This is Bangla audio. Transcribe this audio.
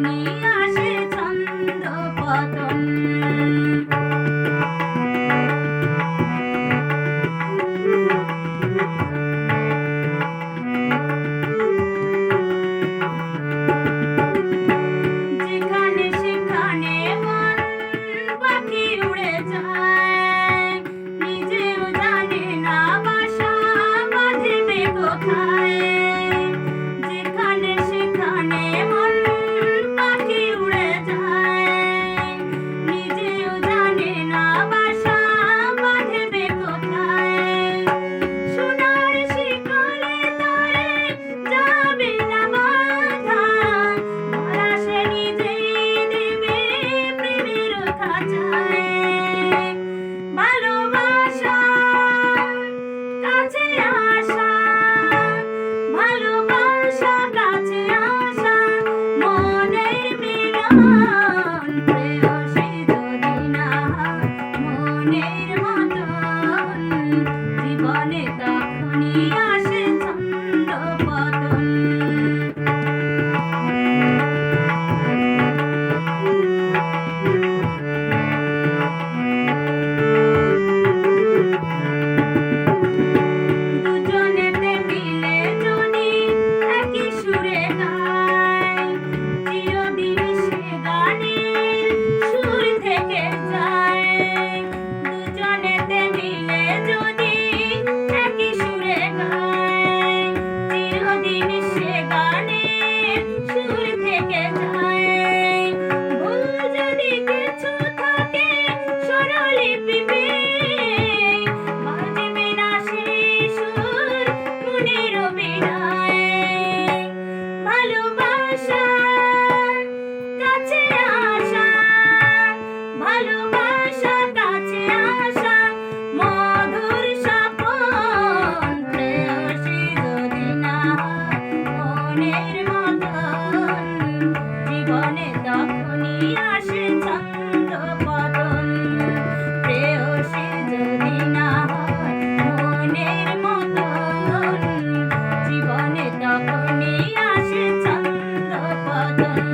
তখনই আসে ছন্দ পতন। যেখানে সেখানে মন পাখি উড়ে যায়, নিজেও জানে না বাসা বাঁধবে কোথায়। যেখানে সেখানে মন পাখি উড়ে যায়, নিজেও জানে না বাসা বাঁধবে কোথায়। সোনার শিকলে তারে যাবে না বাঁধা, ধরা সে নিজেই দেবে প্রেমের খাঁচায়। ভালোবাসা কাছে আসা, ভালোবাসা কাছে আসা, মনের মিলন প্রেয়সী যদি না হয় মনের মতন, জীবনে তখনই আসে ছন্দ পতন। দুজনেতে মিলে যদি একই সুরে গায়, চিরদিন সে গানের সুর থেকে যায়। দুজনেতে মিলে যদি একই সুরে গায়, চিরদিন সে গানের সুর থেকে যায়। ভুল যদি কিছু থাকে স্বরলিপি পেয়ে, বাজবে না সেই সুর মনের বিনায়। ভালোবাসা কাছে আসা, ভালোবাসা কাছে আসা, মধুর স্বপন প্রেয়সী যদি না হয় মনের মতন, জীবনে তখনই আসে ছন্দ পতন। প্রেয়সী যদি না হয় মনের মতন, জীবনে তখনই আসে ছন্দ পতন।